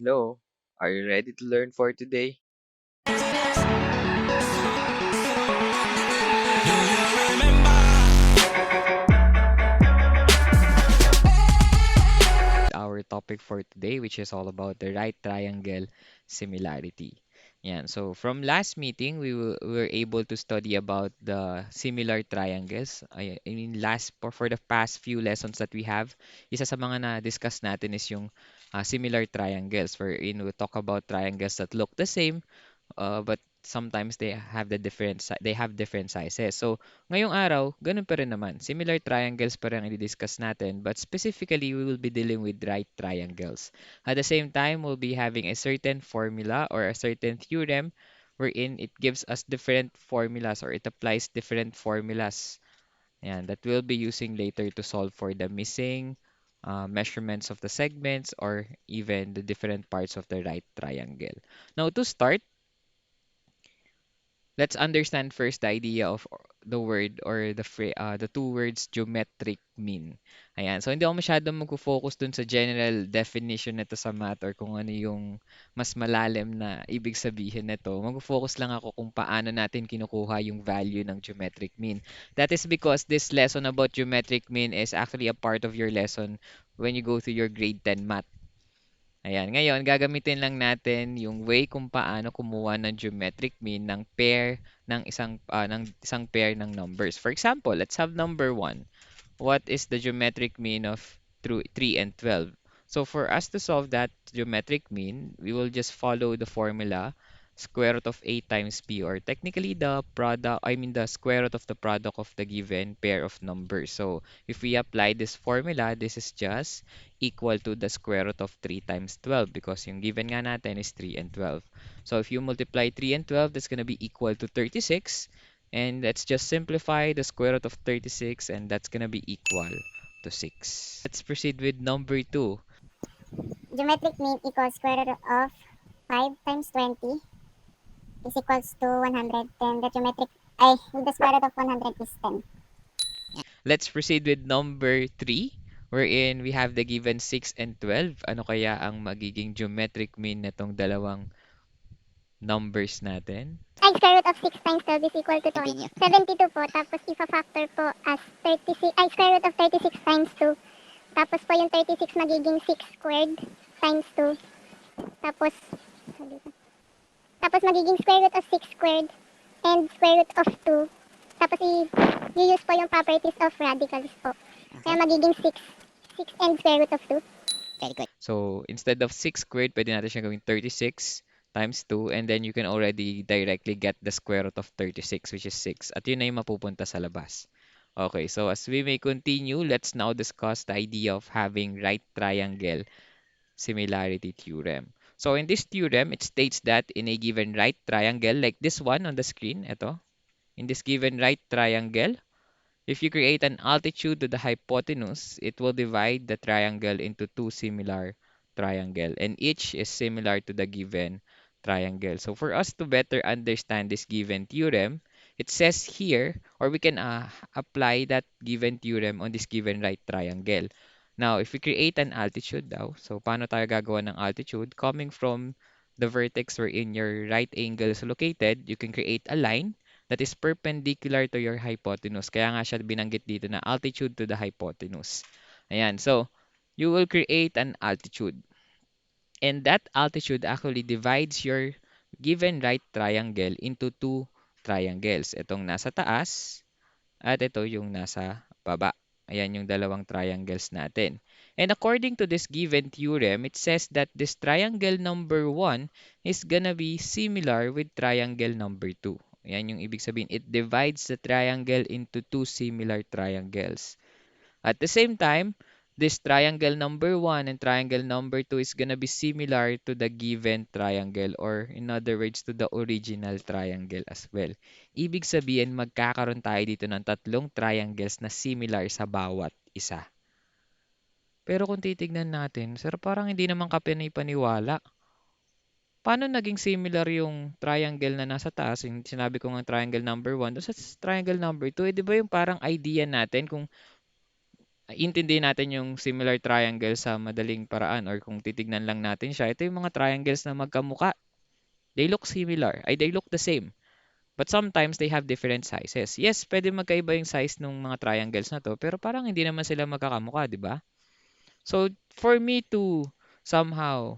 Hello, are you ready to learn for today? Our topic for today, which is all about the right triangle similarity. Yeah, so from last meeting, we were able to study about the similar triangles. I mean, for the past few lessons that we have, isa sa mga na-discuss natin is yung similar triangles, wherein we talk about triangles that look the same but sometimes they have different sizes. So, ngayong araw, ganun pa rin naman. Similar triangles pa rin ang i-discuss natin, but specifically, we will be dealing with right triangles. At the same time, we'll be having a certain formula or a certain theorem wherein it gives us different formulas or it applies different formulas. Ayan, that we'll be using later to solve for the missing measurements of the segments or even the different parts of the right triangle. Now, to start, let's understand first the idea of the word or the two words geometric mean. Ayan. So, hindi ako masyadong mag-focus dun sa general definition nito sa math or kung ano yung mas malalim na ibig sabihin nito. Mag-focus lang ako kung paano natin kinukuha yung value ng geometric mean. That is because this lesson about geometric mean is actually a part of your lesson when you go to your grade 10 math. Ayan, ngayon gagamitin lang natin yung way kung paano kumuha ng geometric mean ng isang pair ng numbers. For example, let's have number 1. What is the geometric mean of 3 and 12? So for us to solve that geometric mean, we will just follow the formula square root of a times b, or technically the square root of the product of the given pair of numbers. So if we apply this formula, this is just equal to the square root of 3 times 12 because yung given nga natin is 3 and 12. So if you multiply 3 and 12, that's going to be equal to 36. And let's just simplify the square root of 36, and that's going to be equal to 6. Let's proceed with number 2. Geometric mean equals square root of 5 times 20 is equals to 100. Then the with the square root of 100 is 10. Let's proceed with number 3, wherein we have the given 6 and 12. Ano kaya ang magiging geometric mean nitong dalawang numbers natin? Square root of 6 times 12 is equal to 72 po. Tapos ipa-factor po as 36, square root of 36 times 2. Tapos po yung 36 magiging 6 squared times 2. Tapos, tapos magiging square root of 6 squared and square root of 2. Tapos i-use po yung properties of radicals po. Kaya magiging 6. 6 and square root of 2. Very good. So, instead of 6 squared, pwede natin siya gawing 36 times 2, and then you can already directly get the square root of 36, which is 6. At yun na yung mapupunta sa labas. Okay, so as we may continue, let's now discuss the idea of having right triangle similarity theorem. So in this theorem, it states that in a given right triangle, like this one on the screen, ito, in this given right triangle, if you create an altitude to the hypotenuse, it will divide the triangle into two similar triangle, and each is similar to the given triangle. So for us to better understand this given theorem, it says here, or we can apply that given theorem on this given right triangle. Now, if we create an altitude daw, so paano tayo gagawa ng altitude? Coming from the vertex wherein your right angle is located, you can create a line that is perpendicular to your hypotenuse. Kaya nga siya binanggit dito na altitude to the hypotenuse. Ayan, so you will create an altitude. And that altitude actually divides your given right triangle into two triangles. Itong nasa taas at ito yung nasa baba. Ayan yung dalawang triangles natin. And according to this given theorem, it says that this triangle number 1 is gonna be similar with triangle number 2. Ayan yung ibig sabihin. It divides the triangle into two similar triangles. At the same time, this triangle number 1 and triangle number 2 is gonna be similar to the given triangle, or in other words, to the original triangle as well. Ibig sabihin, magkakaroon tayo dito ng tatlong triangles na similar sa bawat isa. Pero kung titignan natin, sir, parang hindi naman kapanay-paniwala. Paano naging similar yung triangle na nasa taas? Yung sinabi ko nga triangle number 1, doon sa triangle number 2, eh, di ba yung parang idea natin kung intindihin natin yung similar triangle sa madaling paraan or kung titignan lang natin siya, ito yung mga triangles na magkamuka. They look similar, ay they look the same. But sometimes they have different sizes. Yes, pwede magkaiba yung size ng mga triangles na to, pero parang hindi naman sila magkakamuka, di ba? So, for me to somehow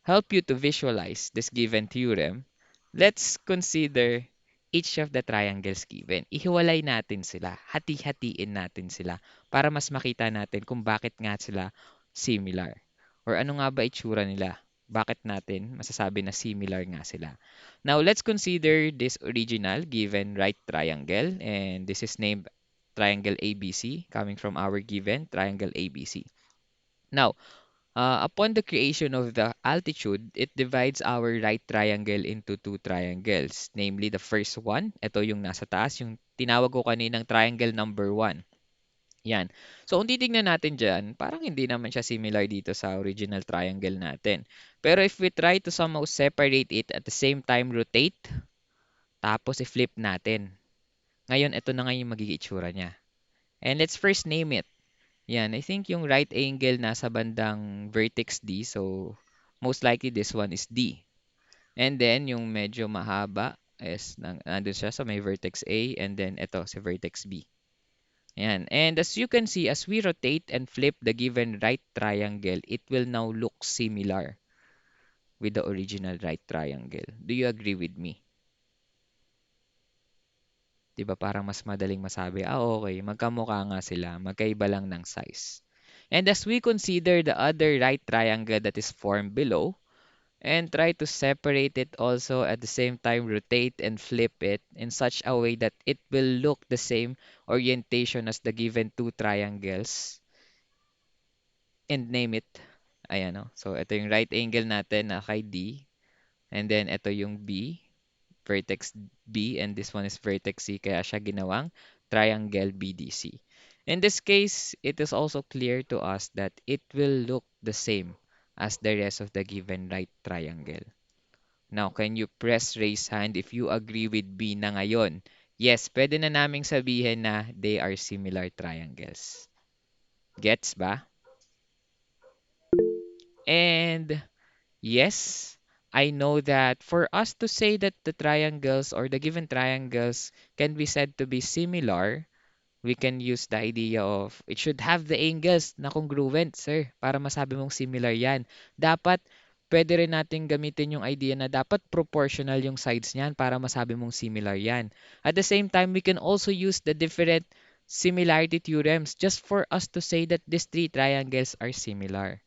help you to visualize this given theorem, let's consider each of the triangles given. Ihiwalay natin sila, hati-hatiin natin sila para mas makita natin kung bakit nga sila similar. Or ano nga ba itsura nila? Bakit natin masasabi na similar nga sila? Now, let's consider this original given right triangle, and this is named triangle ABC coming from our given triangle ABC. Now, upon the creation of the altitude, it divides our right triangle into two triangles. Namely, the first one, ito yung nasa taas, yung tinawag ko kaninang triangle number 1. Yan. So, kung titignan natin dyan, parang hindi naman siya similar dito sa original triangle natin. Pero if we try to somehow separate it at the same time rotate, tapos i-flip natin. Ngayon, ito na nga yung magiging itsura niya. And let's first name it. Yan, I think yung right angle nasa bandang vertex D. So, most likely this one is D. And then, yung medyo mahaba is nandun siya sa may vertex A. And then, ito, sa vertex B. Yan. And as you can see, as we rotate and flip the given right triangle, it will now look similar with the original right triangle. Do you agree with me? 'Di ba parang mas madaling masabi, okay, magkamukha nga sila, magkaiba lang ng size. And as we consider the other right triangle that is formed below, and try to separate it also at the same time, rotate and flip it in such a way that it will look the same orientation as the given two triangles, and name it. Ayan, no? So, ito yung right angle natin na kay D, and then ito yung B, vertex B, and this one is vertex C, kaya siya ginawang triangle BDC. In this case, it is also clear to us that it will look the same as the rest of the given right triangle. Now, can you press raise hand if you agree with B na ngayon? Yes, pwede na naming sabihin na they are similar triangles. Gets ba? And yes, I know that for us to say that the triangles or the given triangles can be said to be similar, we can use the idea of it should have the angles na congruent, sir, para masabi mong similar yan. Dapat, pwede rin natin gamitin yung idea na dapat proportional yung sides niyan para masabi mong similar yan. At the same time, we can also use the different similarity theorems just for us to say that these three triangles are similar.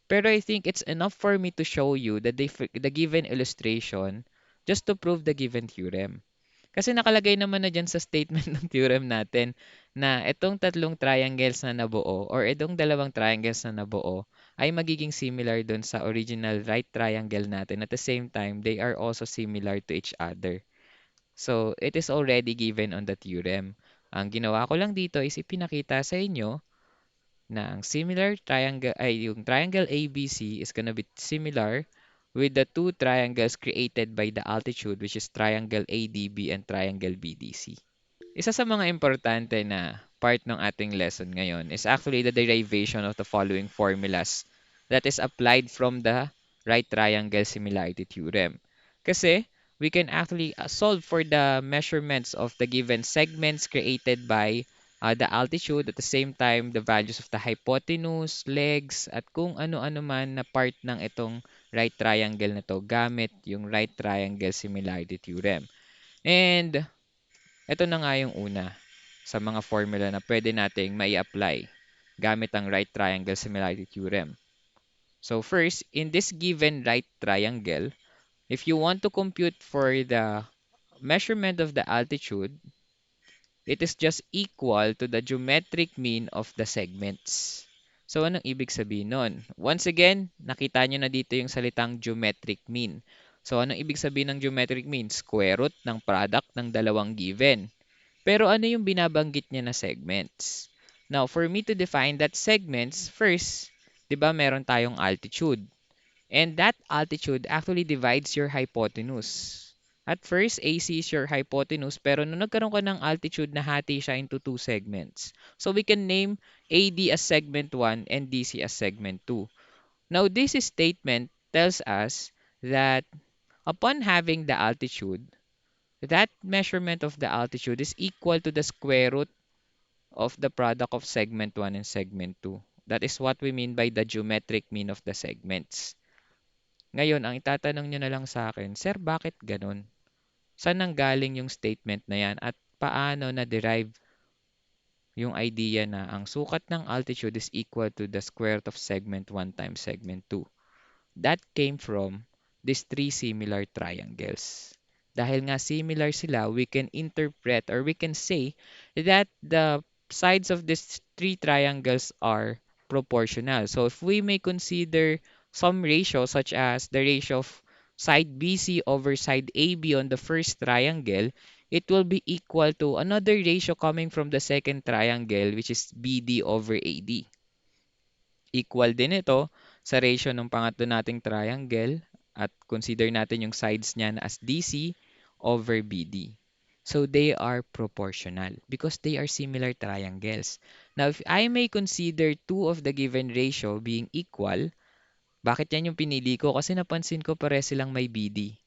Pero I think it's enough for me to show you the given illustration just to prove the given theorem. Kasi nakalagay naman na dyan sa statement ng theorem natin na itong tatlong triangles na nabuo or itong dalawang triangles na nabuo ay magiging similar dun sa original right triangle natin. At the same time, they are also similar to each other. So, it is already given on the theorem. Ang ginawa ko lang dito is ipinakita sa inyo na ang similar triangle ay yung triangle ABC is gonna be similar with the two triangles created by the altitude, which is triangle ADB and triangle BDC. Isa sa mga importante na part ng ating lesson ngayon is actually the derivation of the following formulas that is applied from the right triangle similarity theorem. Kasi we can actually solve for the measurements of the given segments created by the altitude, at the same time the values of the hypotenuse, legs, at kung ano-ano man na part ng itong right triangle na to gamit yung right triangle similarity theorem. And ito na nga yung una sa mga formula na pwede nating mai-apply gamit ang right triangle similarity theorem. So first, in this given right triangle, if you want to compute for the measurement of the altitude, it is just equal to the geometric mean of the segments. So anong ibig sabihin nun? Once again, nakita nyo na dito yung salitang geometric mean. So anong ibig sabihin ng geometric mean? Square root ng product ng dalawang given. Pero ano yung binabanggit niya na segments? Now, for me to define that segments, first, di ba meron tayong altitude. And that altitude actually divides your hypotenuse. At first, AC is your hypotenuse, pero nung nagkaroon ka ng altitude, nahati siya into two segments. So we can name AD as segment 1 and DC as segment 2. Now, this statement tells us that upon having the altitude, that measurement of the altitude is equal to the square root of the product of segment 1 and segment 2. That is what we mean by the geometric mean of the segments. Ngayon, ang itatanong nyo na lang sa akin, Sir, bakit ganun? Saan nanggaling yung statement na yan at paano na-derive yung idea na ang sukat ng altitude is equal to the square root of segment 1 times segment 2? That came from these three similar triangles. Dahil nga similar sila, we can interpret or we can say that the sides of these three triangles are proportional. So if we may consider some ratio such as the ratio of side BC over side AB on the first triangle, it will be equal to another ratio coming from the second triangle, which is BD over AD. Equal din ito sa ratio ng pangatlo nating triangle at consider natin yung sides niyan as DC over BD. So they are proportional because they are similar triangles. Now, if I may consider two of the given ratio being equal, bakit yan yung pinili ko? Kasi napansin ko pare silang may BD.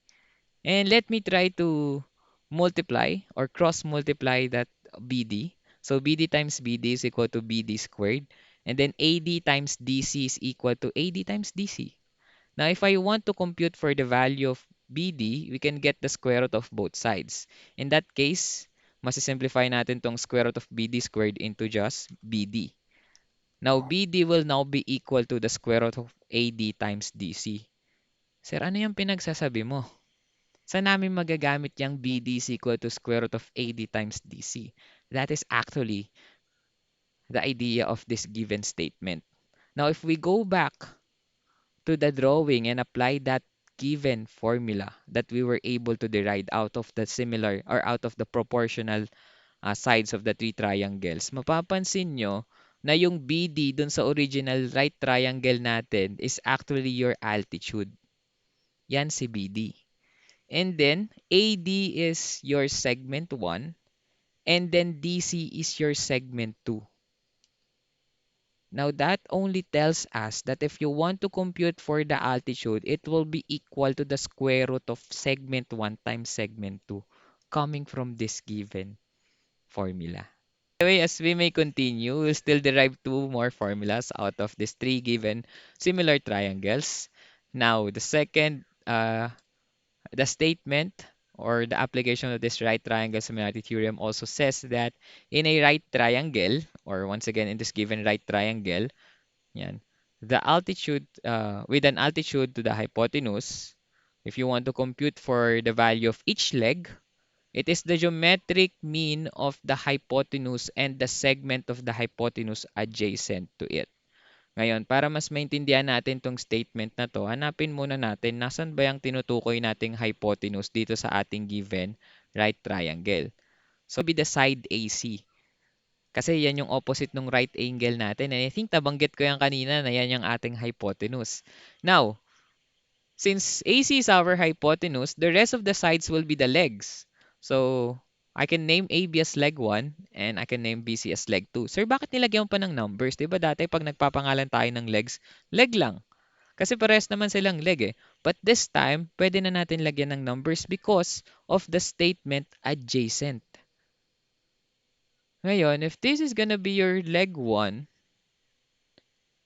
And let me try to multiply or cross-multiply that BD. So BD times BD is equal to BD squared. And then AD times DC is equal to AD times DC. Now, if I want to compute for the value of BD, we can get the square root of both sides. In that case, masisimplify natin tong square root of BD squared into just BD. Now, BD will now be equal to the square root of AD times DC. Sir, ano yung pinagsasabi mo? Saan namin magagamit yung BD is equal to square root of AD times DC? That is actually the idea of this given statement. Now, if we go back to the drawing and apply that given formula that we were able to derive out of the similar or out of the proportional sides of the three triangles, mapapansin nyo na yung BD dun sa original right triangle natin is actually your altitude. Yan si BD. And then, AD is your segment 1, and then DC is your segment 2. Now, that only tells us that if you want to compute for the altitude, it will be equal to the square root of segment 1 times segment 2, coming from this given formula. Anyway, as we may continue, we'll still derive two more formulas out of these three given similar triangles. Now, the statement or the application of this right triangle similarity theorem also says that in a right triangle, or once again in this given right triangle, yan, the altitude, with an altitude to the hypotenuse, if you want to compute for the value of each leg, it is the geometric mean of the hypotenuse and the segment of the hypotenuse adjacent to it. Ngayon, para mas maintindihan natin tong statement na to, hanapin muna natin nasan ba yung tinutukoy nating hypotenuse dito sa ating given right triangle. So, be the side AC. Kasi yan yung opposite ng right angle natin. And I think nabanggit ko yan kanina na yan yung ating hypotenuse. Now, since AC is our hypotenuse, the rest of the sides will be the legs. So, I can name AB as leg 1 and I can name BC as leg 2. Sir, bakit nilagyan mo pa ng numbers? Diba dati pag nagpapangalan tayo ng legs, leg lang. Kasi parehas naman silang leg eh. But this time, pwede na natin lagyan ng numbers because of the statement adjacent. Ngayon, if this is gonna be your leg 1,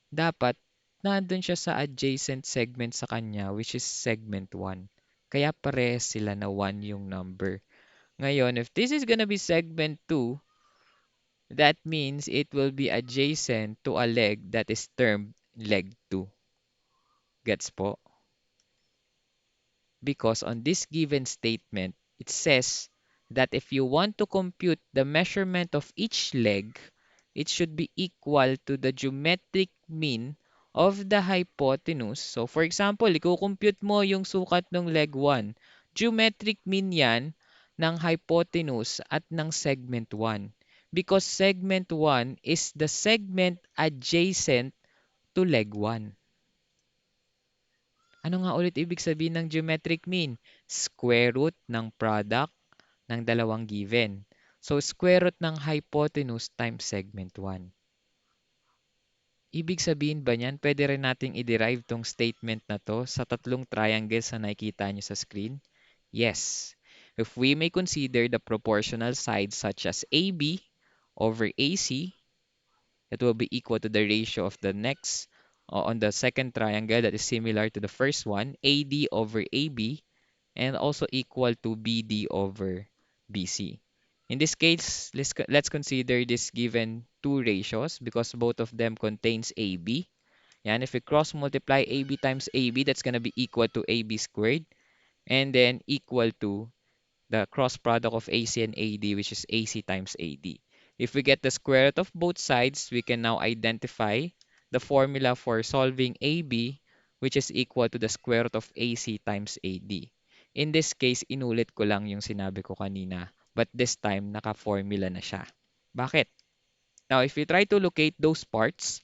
dapat nandun siya sa adjacent segment sa kanya, which is segment 1. Kaya parehas sila na 1 yung number. Ngayon, if this is gonna be segment 2, that means it will be adjacent to a leg that is termed leg 2. Gets po? Because on this given statement, it says that if you want to compute the measurement of each leg, it should be equal to the geometric mean of the hypotenuse. So for example, i-compute mo yung sukat ng leg 1. Geometric mean yan ng hypotenuse at ng segment 1. Because segment 1 is the segment adjacent to leg 1. Ano nga ulit ibig sabihin ng geometric mean? Square root ng product ng dalawang given. So, square root ng hypotenuse times segment 1. Ibig sabihin ba niyan, pwede rin nating i-derive tong statement na to sa tatlong triangles na nakikita nyo sa screen? Yes. If we may consider the proportional sides such as AB over AC, it will be equal to the ratio of the next on the second triangle that is similar to the first one, AD over AB, and also equal to BD over BC. In this case, let's consider this given two ratios because both of them contains AB. And if we cross multiply AB times AB, that's going to be equal to AB squared and then equal to the cross product of AC and AD, which is AC times AD. If we get the square root of both sides, we can now identify the formula for solving AB, which is equal to the square root of AC times AD. In this case, inulit ko lang yung sinabi ko kanina, but this time, naka-formula na siya. Bakit? Now, if you try to locate those parts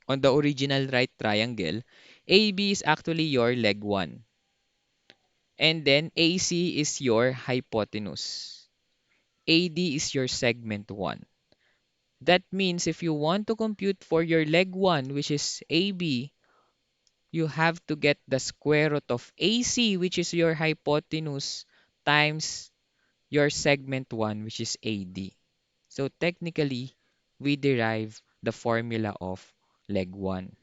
on the original right triangle, AB is actually your leg 1. And then AC is your hypotenuse. AD is your segment 1. That means if you want to compute for your leg 1, which is AB, you have to get the square root of AC, which is your hypotenuse, times your segment 1, which is AD. So technically, we derive the formula of leg 1.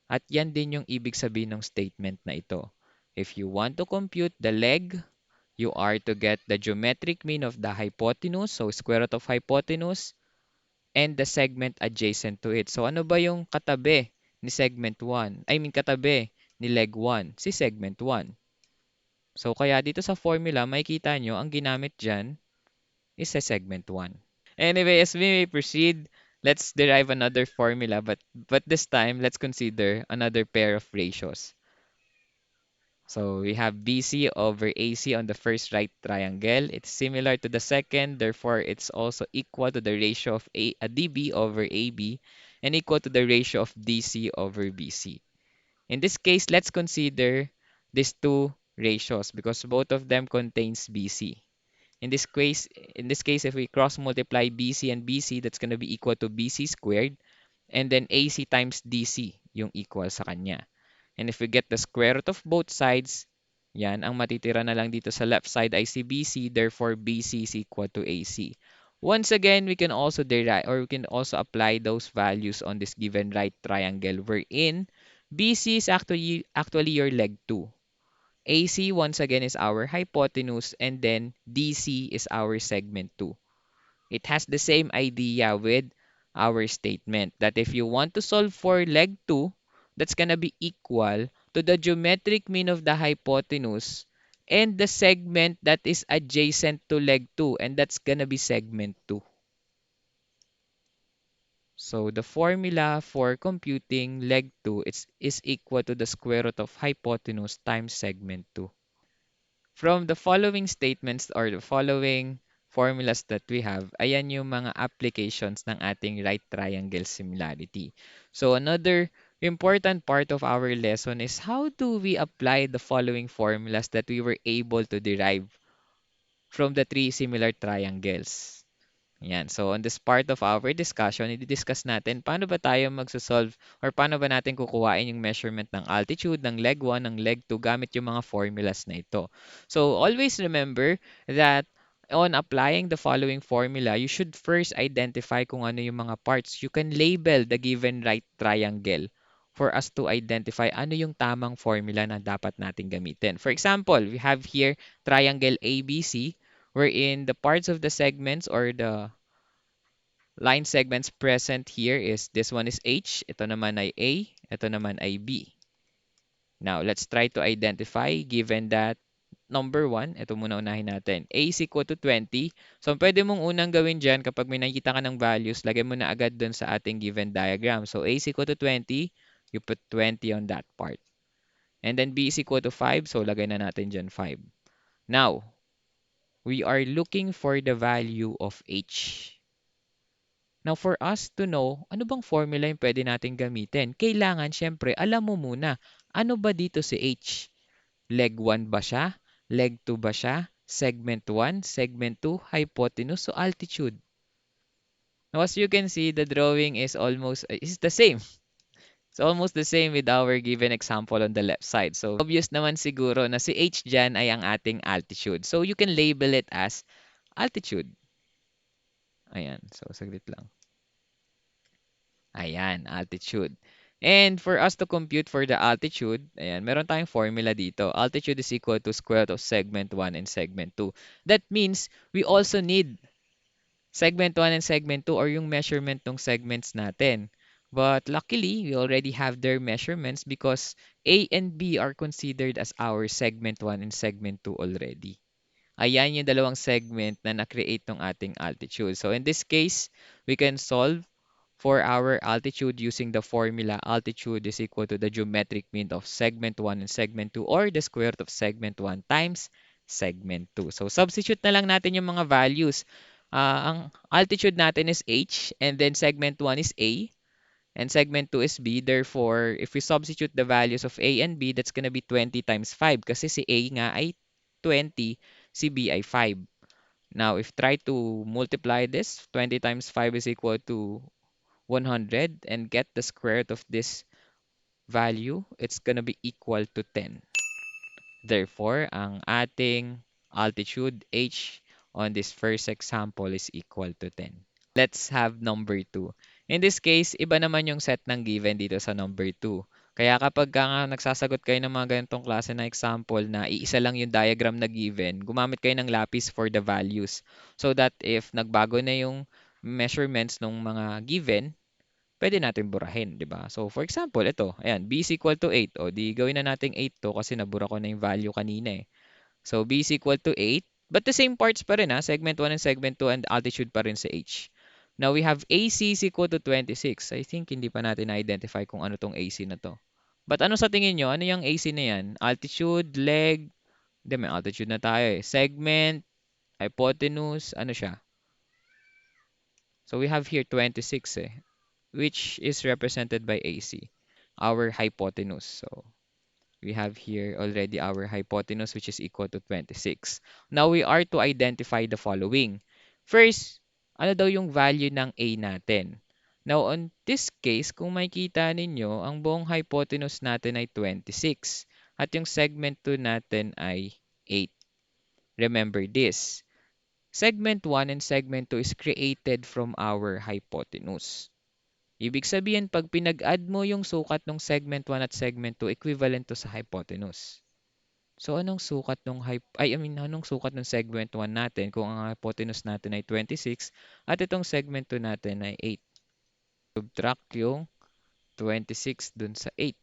At yan din yung ibig sabihin ng statement na ito. If you want to compute the leg, you are to get the geometric mean of the hypotenuse, so square root of hypotenuse, and the segment adjacent to it. So ano ba yung katabi ni segment 1? I mean katabi ni leg 1? Si segment 1. So kaya dito sa formula, makikita nyo, ang ginamit dyan is sa segment 1. Anyway, as we may proceed, let's derive another formula, but this time, let's consider another pair of ratios. So we have BC over AC on the first right triangle. It's similar to the second, therefore it's also equal to the ratio of DB over AB and equal to the ratio of DC over BC. In this case, let's consider these two ratios because both of them contains BC. In this case, if we cross multiply BC and BC, that's going to be equal to BC squared and then AC times DC yung equal sa kanya. And if we get the square root of both sides, yan, ang matitira na lang dito sa left side ay si BC, therefore BC is equal to AC. Once again, we can also derive or we can also apply those values on this given right triangle wherein BC is actually your leg 2. AC once again is our hypotenuse and then DC is our segment 2. It has the same idea with our statement that if you want to solve for leg 2, that's gonna be equal to the geometric mean of the hypotenuse and the segment that is adjacent to leg 2, and that's gonna be segment 2. So the formula for computing leg 2 is equal to the square root of hypotenuse times segment 2. From the following statements or the following formulas that we have, ayan yung mga applications ng ating right triangle similarity. So another important part of our lesson is how do we apply the following formulas that we were able to derive from the three similar triangles. Yan. So, on this part of our discussion, i-discuss natin paano ba tayo magsosolve or paano ba natin kukuhain yung measurement ng altitude ng leg 1, ng leg 2 gamit yung mga formulas na ito. So, always remember that on applying the following formula, you should first identify kung ano yung mga parts. You can label the given right triangle for us to identify ano yung tamang formula na dapat natin gamitin. For example, we have here triangle ABC wherein the parts of the segments or the line segments present here is this one is H, ito naman ay A, ito naman ay B. Now, let's try to identify given that number 1, ito muna unahin natin. A is equal to 20. So, pwede mong unang gawin dyan kapag may nakikita ka ng values, lagay mo na agad dun sa ating given diagram. So, A is equal to 20, you put 20 on that part. And then B is equal to 5, so lagay na natin dyan 5. Now, we are looking for the value of H. Now, for us to know, ano bang formula yung pwede natin gamitin? Kailangan, syempre, alam mo muna Ano ba dito si H? Leg 1 ba siya? Leg 2 ba siya? Segment 1, segment 2, hypotenuse, so altitude. Now, as you can see, the drawing is the same. It's almost the same with our given example on the left side. So, obvious naman siguro na si H dyan ay ang ating altitude. So, you can label it as altitude. Ayan. So, saglit lang. Ayan, altitude. And for us to compute for the altitude, ayan, meron tayong formula dito. Altitude is equal to square root of segment 1 and segment 2. That means we also need segment 1 and segment 2 or yung measurement ng segments natin. But luckily, we already have their measurements because A and B are considered as our segment 1 and segment 2 already. Ayan yung dalawang segment na na-create ng ating altitude. So in this case, we can solve for our altitude using the formula altitude is equal to the geometric mean of segment 1 and segment 2 or the square root of segment 1 times segment 2. So substitute na lang natin yung mga values. Ang altitude natin is h and then segment 1 is a and segment 2 is b. Therefore, if we substitute the values of a and b, that's gonna be 20 times 5 kasi si a nga ay 20, si b ay 5. Now, if try to multiply this, 20 times 5 is equal to 100 and get the square root of this value, it's gonna be equal to 10. Therefore, ang ating altitude h on this first example is equal to 10. Let's have number 2. In this case, iba naman yung set ng given dito sa number 2. Kaya kapag nga nagsasagot kayo ng mga ganitong klase na example na iisa lang yung diagram na given, gumamit kayo ng lapis for the values. So that if nagbago na yung measurements ng mga given, pwede natin burahin, di ba? So, for example, ito, ayan, b is equal to 8. O, di gawin na natin 8 to kasi nabura ko na yung value kanina eh. So, b is equal to 8. But the same parts pa rin ha, segment 1 and segment 2 and altitude pa rin sa h. Now, we have AC is equal to 26. I think hindi pa natin na-identify kung ano tong AC na to. But ano sa tingin nyo? Ano yung AC na yan? Altitude, leg, hindi, may altitude na tayo eh. Segment, hypotenuse, ano siya? So, we have here 26 eh, which is represented by AC, our hypotenuse. So we have here already our hypotenuse, which is equal to 26. Now we are to identify the following. First, ano daw yung value ng A natin? Now, on this case, kung makikita ninyo, ang buong hypotenuse natin ay 26 at yung segment 2 natin ay 8. Remember this. Segment 1 and segment 2 is created from our hypotenuse. Ibig sabihin, pag pinag-add mo yung sukat ng segment 1 at segment 2, equivalent to sa hypotenuse. So, anong sukat anong sukat ng segment 1 natin kung ang hypotenuse natin ay 26 at itong segment 2 natin ay 8? Subtract yung 26 dun sa 8.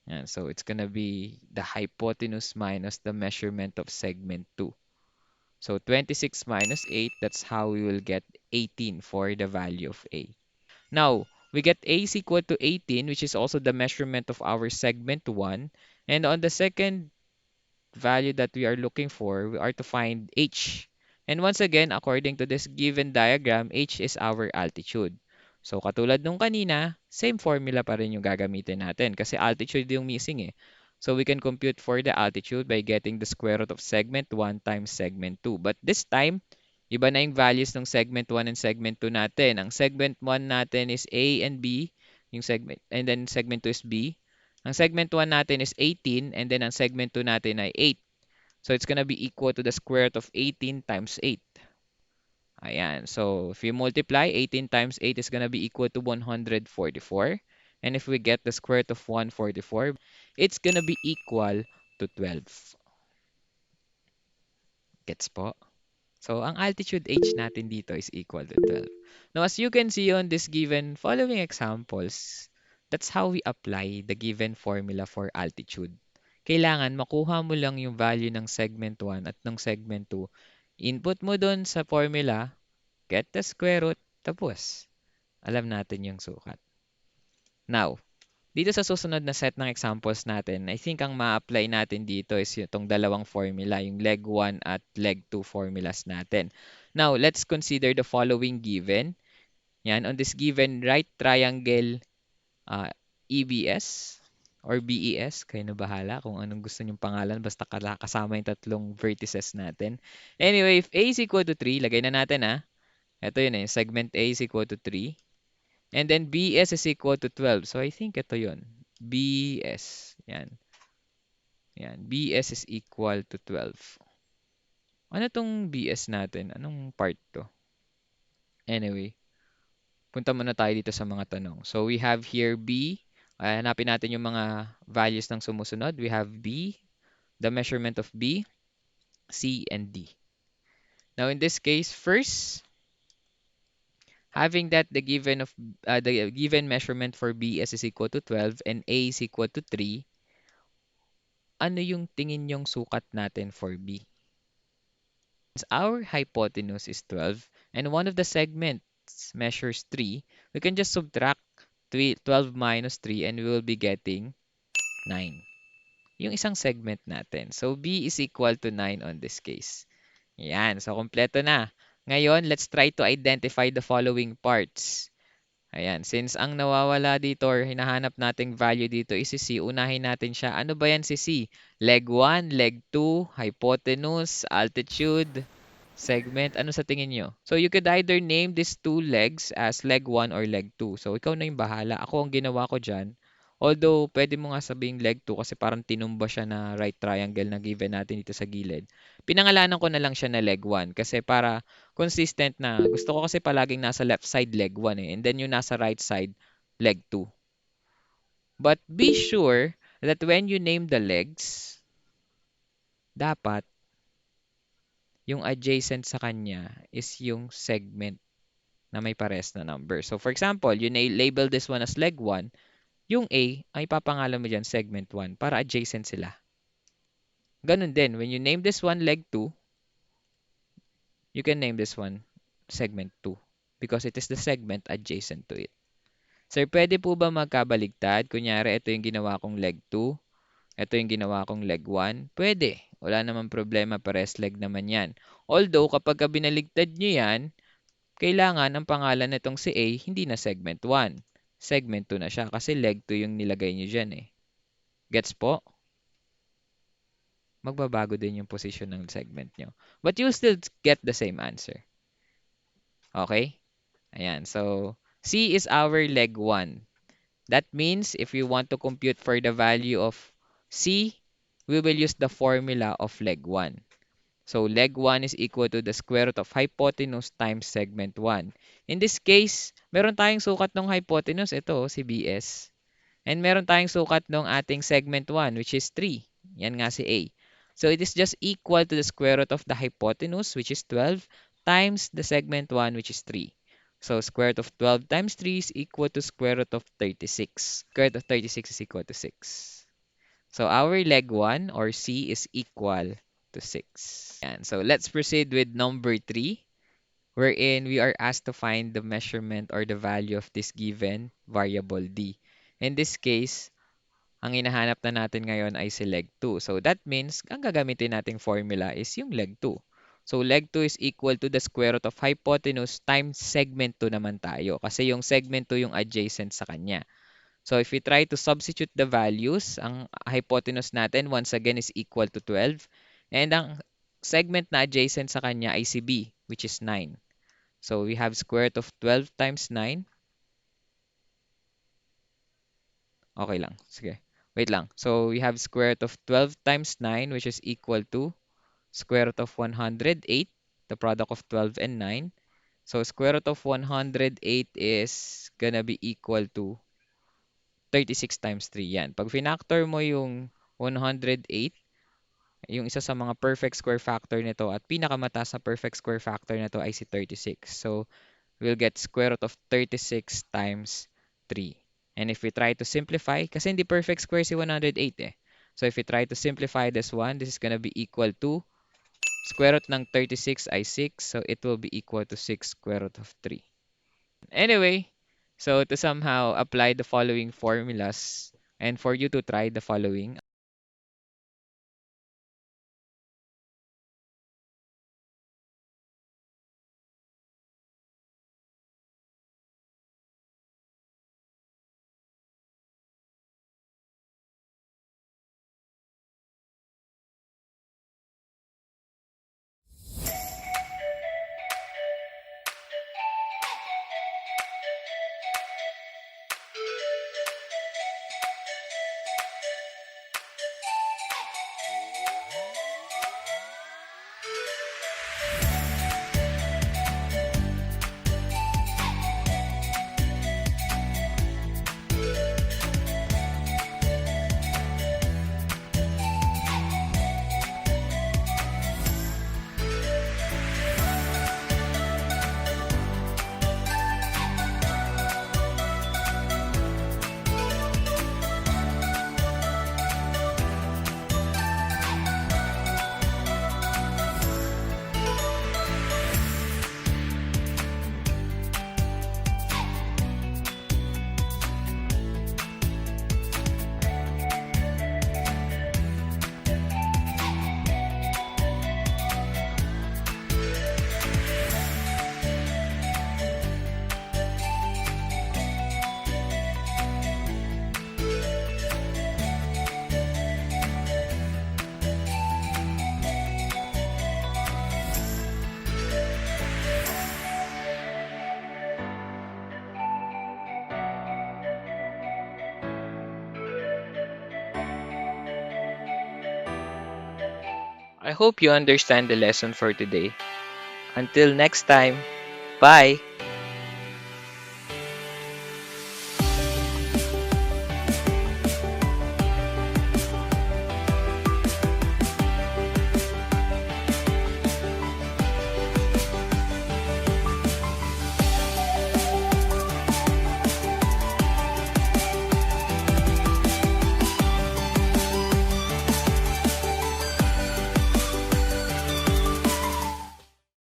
Yan, so, it's gonna be the hypotenuse minus the measurement of segment 2. So, 26 minus 8, that's how we will get 18 for the value of A. Now, we get A is equal to 18, which is also the measurement of our segment 1. And on the second value that we are looking for, we are to find H. And once again, according to this given diagram, H is our altitude. So, katulad nung kanina, same formula pa rin yung gagamitin natin kasi altitude yung missing eh. So, we can compute for the altitude by getting the square root of segment 1 times segment 2. But this time, iba na yung values ng segment 1 and segment 2 natin. Ang segment 1 natin is A and B, and then segment 2 is B. Ang segment 1 natin is 18 and then ang segment 2 natin ay 8. So it's gonna be equal to the square root of 18 times 8. Ayan. So if you multiply, 18 times 8 is gonna be equal to 144. And if we get the square root of 144, it's gonna be equal to 12. Gets po? So, ang altitude h natin dito is equal to 12. Now, as you can see on this given following examples, that's how we apply the given formula for altitude. Kailangan makuha mo lang yung value ng segment 1 at ng segment 2. Input mo doon sa formula, get the square root, tapos alam natin yung sukat. Now, dito sa susunod na set ng examples natin, I think ang ma-apply natin dito is itong dalawang formula, yung leg 1 at leg 2 formulas natin. Now, let's consider the following given. Yan, on this given right triangle EBS or BES, kayo na bahala kung anong gusto nyong pangalan, basta kasama yung tatlong vertices natin. Anyway, if A is equal to 3, lagay na natin Ito yun segment A is equal to 3. And then BS is equal to 12. So I think ito yun. BS. Yan. Yan. BS is equal to 12. Ano tong BS natin? Anong part to? Anyway, punta muna tayo dito sa mga tanong. So we have here B. Hanapin natin yung mga values ng sumusunod. We have B, the measurement of B, C, and D. Now in this case, first, having that the given measurement for BS is equal to 12 and A is equal to 3, ano yung tingin yung sukat natin for B? Since our hypotenuse is 12 and one of the segments measures 3, we can just subtract 12 minus 3 and we will be getting 9. Yung isang segment natin. So B is equal to 9 on this case. Yan. So kompleto na. Ngayon, let's try to identify the following parts. Ayan, since ang nawawala dito or hinahanap nating value dito is si C, unahin natin siya. Ano ba yan si C? Leg 1, leg 2, hypotenuse, altitude, segment. Ano sa tingin nyo? So you could either name these two legs as leg 1 or leg 2. So ikaw na yung bahala. Ako ang ginawa ko dyan. Although, pwede mo nga sabing leg 2 kasi parang tinumba siya na right triangle na given natin dito sa gilid. Pinangalanan ko na lang siya na leg 1 kasi para consistent na. Gusto ko kasi palaging nasa left side leg 1 and then yung nasa right side leg 2. But be sure that when you name the legs, dapat yung adjacent sa kanya is yung segment na may pares na number. So for example, you label this one as leg 1, yung A ay papangalan mo dyan segment 1 para adjacent sila. Ganun din, when you name this one leg 2, you can name this one segment 2 because it is the segment adjacent to it. Sir, pwede po ba magkabaligtad? Kunyari, ito yung ginawa kong leg 2. Ito yung ginawa kong leg 1. Pwede. Wala namang problema. Pares leg naman yan. Although, kapag binaligtad nyo yan, kailangan ang pangalan nitong si A, hindi na segment 1. Segment 2 na siya kasi leg 2 yung nilagay nyo dyan eh. Gets po? Magbabago din yung position ng segment nyo. But you'll still get the same answer. Okay? Ayan. So, C is our leg 1. That means if we want to compute for the value of C, we will use the formula of leg 1. So leg 1 is equal to the square root of hypotenuse times segment 1. In this case, meron tayong sukat ng hypotenuse. Ito, si BS. And meron tayong sukat ng ating segment 1, which is 3. Yan nga si A. So it is just equal to the square root of the hypotenuse, which is 12, times the segment 1, which is 3. So square root of 12 times 3 is equal to square root of 36. Square root of 36 is equal to 6. So our leg 1 or C is equal to 6. And so let's proceed with number 3, wherein we are asked to find the measurement or the value of this given variable D. In this case, ang hinahanap na natin ngayon ay si leg 2. So that means, ang gagamitin nating formula is yung leg 2. So leg 2 is equal to the square root of hypotenuse times segment 2 naman tayo. Kasi yung segment 2 yung adjacent sa kanya. So if we try to substitute the values, ang hypotenuse natin once again is equal to 12. And ang segment na adjacent sa kanya ay si B, which is 9. So we have square root of 12 times 9. Okay lang. Sige. Wait lang. So we have square root of 12 times 9, which is equal to square root of 108, the product of 12 and 9. So square root of 108 is gonna be equal to 36 times 3. Yan. Pag finactor mo yung 108, yung isa sa mga perfect square factor nito at pinakamataas na perfect square factor nito ay si 36. So we'll get square root of 36 times 3. And if we try to simplify, kasi hindi perfect square si 108 eh. So if we try to simplify this one, this is gonna be equal to square root ng 36 ay 6. So it will be equal to 6 square root of 3. Anyway, so to somehow apply the following formulas and for you to try the following, I hope you understand the lesson for today. Until next time, bye!